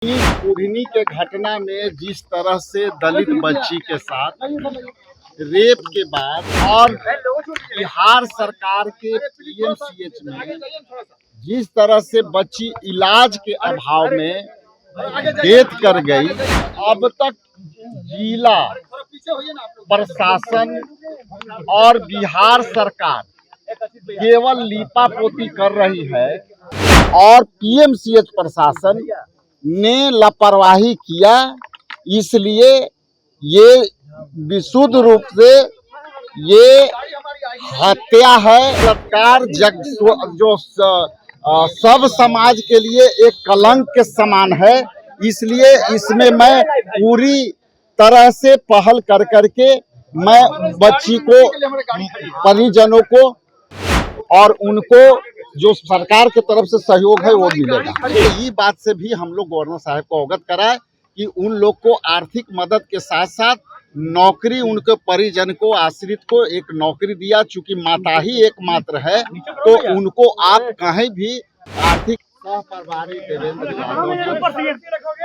कुढ़नी के घटना में जिस तरह से दलित बच्ची के साथ रेप के बाद और बिहार सरकार के पीएमसीएच में जिस तरह से बच्ची इलाज के अभाव में डेथ कर गई, अब तक जिला प्रशासन और बिहार सरकार केवल लीपापोती कर रही है और पीएमसीएच प्रशासन ने लापरवाही किया। इसलिए ये विशुद्ध रूप से ये हत्या है। सरकार जो सब समाज के लिए एक कलंक के समान है, इसलिए इसमें मैं पूरी तरह से पहल कर करके मैं बच्ची को, परिजनों को और उनको जो सरकार की तरफ से सहयोग है वो मिलेगा। यही बात से भी हम लोग गवर्नर साहब को अवगत कराए कि उन लोग को आर्थिक मदद के साथ साथ नौकरी, उनके परिजन को, आश्रित को एक नौकरी दिया। चूंकि माता ही एकमात्र है तो उनको आप कहीं भी आर्थिक सहप्रभारी देवेंद्र यादव,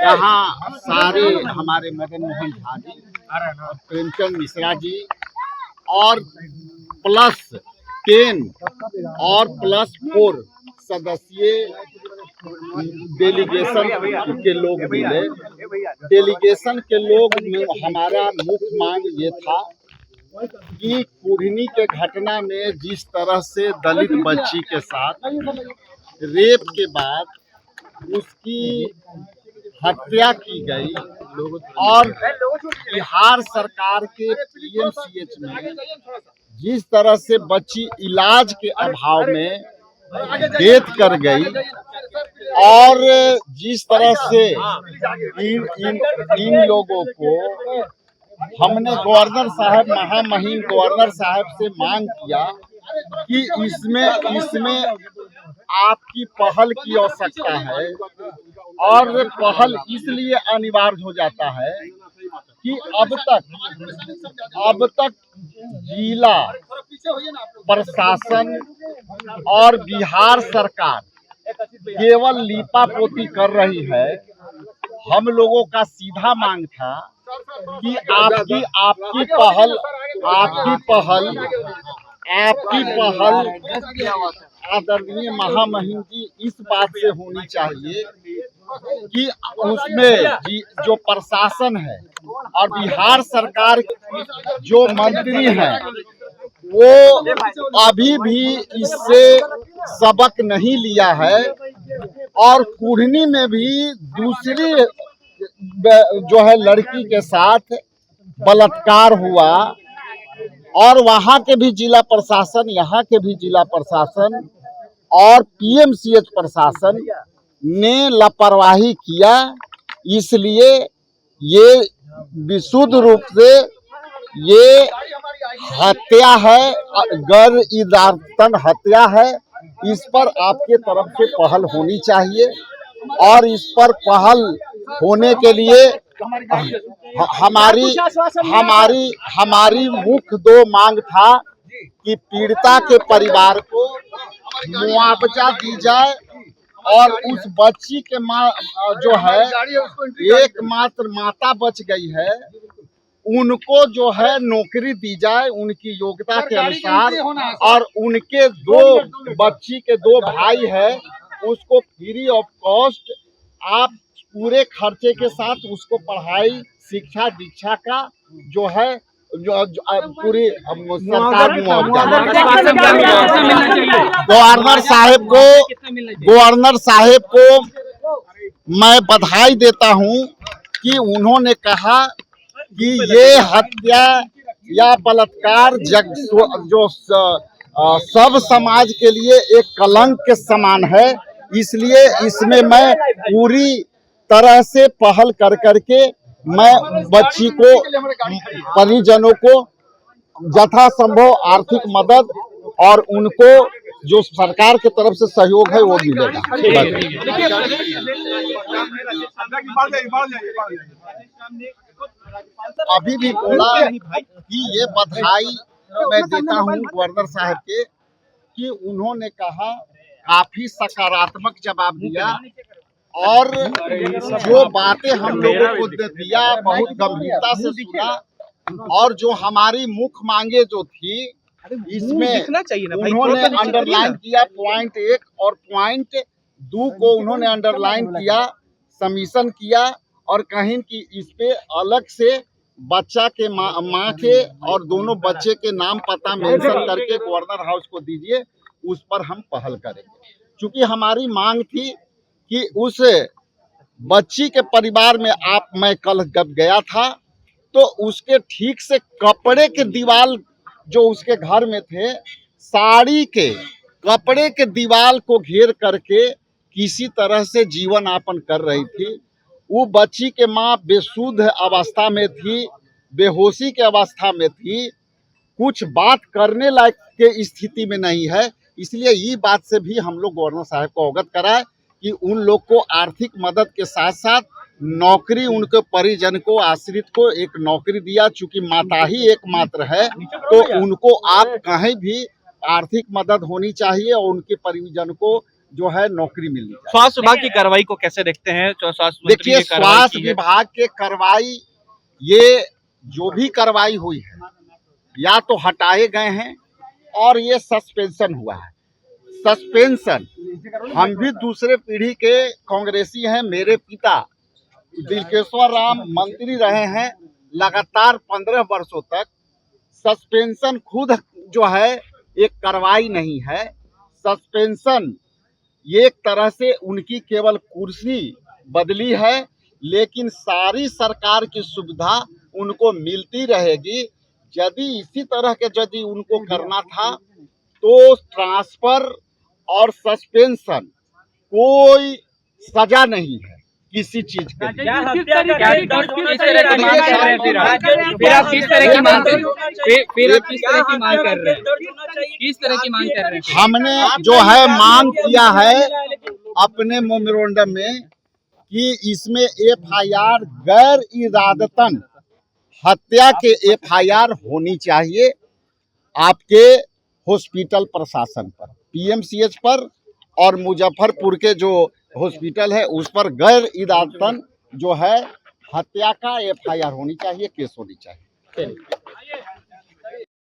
यहाँ सारे हमारे मदन मोहन झा जी, प्रेमचंद मिश्रा जी और +10 और +4 सदस्यीय डेलीगेशन के लोग मिले। डेलीगेशन के लोग में हमारा मुख्य मांग ये था कि कुढ़नी के घटना में जिस तरह से दलित बच्ची के साथ रेप के बाद उसकी हत्या की गई और बिहार सरकार के पीएमसीएच में जिस तरह से बच्ची इलाज के अभाव में डेथ कर गई और जिस तरह से इन लोगों को हमने गवर्नर साहब, महामहिम गवर्नर साहब से मांग किया कि इसमें आपकी पहल की आवश्यकता है। और पहल इसलिए अनिवार्य हो जाता है कि अब तक जिला प्रशासन और बिहार सरकार केवल लीपापोती कर रही है। हम लोगों का सीधा मांग था कि आपकी पहल आदरणीय महामहिम जी इस बात से होनी चाहिए कि उसमें जो प्रशासन है और बिहार सरकार जो मंत्री हैं वो अभी भी इससे सबक नहीं लिया है। और कुढ़नी में भी दूसरी जो है लड़की के साथ बलात्कार हुआ और वहाँ के भी जिला प्रशासन, यहाँ के भी जिला प्रशासन और पीएमसीएच प्रशासन ने लापरवाही किया। इसलिए ये विशुद्ध रूप से ये हत्या है, गैर इरादतन हत्या है। इस पर आपके तरफ से पहल होनी चाहिए और इस पर पहल होने के लिए हमारी मुख्य 2 मांग था कि पीड़िता के परिवार को मुआवजा दी जाए और उस बच्ची के माँ जो है एकमात्र माता बच गई है, उनको जो है नौकरी दी जाए उनकी योग्यता के अनुसार। और उनके 2 बच्ची के 2 भाई है, उसको फ्री ऑफ कॉस्ट आप पूरे खर्चे के साथ उसको पढ़ाई, शिक्षा, दीक्षा का जो है जो पूरी सरकार गवर्नर साहेब को मैं बधाई देता हूं कि उन्होंने कहा कि ये हत्या या बलात्कार जो सब समाज के लिए एक कलंक के समान है। इसलिए इसमें मैं पूरी तरह से पहल कर करके मैं बच्ची को, परिजनों को यथासंभव आर्थिक मदद और उनको जो सरकार की तरफ से सहयोग है वो मिलेगा। अभी भी बोला कि ये बधाई मैं देता हूँ गवर्नर साहब के कि उन्होंने कहा काफी सकारात्मक जवाब दिया और जो बातें हम लोगों को दिया बहुत गंभीरता से सुना, और जो हमारी मुख्य मांगे जो थी इसमें उन्होंने अंडरलाइन किया पॉइंट 1 और पॉइंट 2 को उन्होंने अंडरलाइन किया, सबमिशन किया, और कहीं कि इस पे अलग से बच्चा के माँ के और दोनों बच्चे के नाम पता मेंशन करके गवर्नर हाउस को दीजिए, उस पर हम पहल करेंगे। क्योंकि हमारी मांग थी कि उस बच्ची के परिवार में मैं कल जब गया था तो उसके ठीक से कपड़े के दीवार जो उसके घर में थे, साड़ी के कपड़े के दीवार को घेर करके किसी तरह से जीवन यापन कर रही थी। वो बच्ची के माँ बेसुध अवस्था में थी, बेहोशी के अवस्था में थी, कुछ बात करने लायक के स्थिति में नहीं है। इसलिए ये बात से भी हम लोग गवर्नर साहब को अवगत कराए कि उन लोग को आर्थिक मदद के साथ साथ नौकरी, उनके परिजन को, आश्रित को एक नौकरी दिया। चूंकि माता ही एकमात्र है तो उनको आप कहीं भी आर्थिक मदद होनी चाहिए और उनके परिजन को जो है नौकरी मिलनी चाहिए। स्वास्थ्य विभाग की कार्रवाई को कैसे देखते हैं? देखिए, स्वास्थ्य विभाग के कार्रवाई, ये जो भी कार्रवाई हुई है या तो हटाए गए हैं और ये सस्पेंशन हुआ है। सस्पेंशन, हम भी दूसरे पीढ़ी के कांग्रेसी हैं। मेरे पिता दिलकेश्वर राम मंत्री रहे हैं लगातार 15 वर्षों तक। सस्पेंशन खुद जो है एक कार्रवाई नहीं है। सस्पेंशन ये एक तरह से उनकी केवल कुर्सी बदली है, लेकिन सारी सरकार की सुविधा उनको मिलती रहेगी। यदि इसी तरह के यदि उनको करना था तो ट्रांसफर और सस्पेंशन कोई सजा नहीं है किसी चीज के लिए। हमने जो है मांग किया है अपने मेमोरेंडम में कि इसमें FIR गैर इरादतन हत्या के FIR होनी चाहिए आपके हॉस्पिटल प्रशासन पर, PMCH पर, और मुजफ्फरपुर के जो हॉस्पिटल है उस पर गैर इरादतन जो है हत्या का FIR होनी चाहिए, केस होनी चाहिए।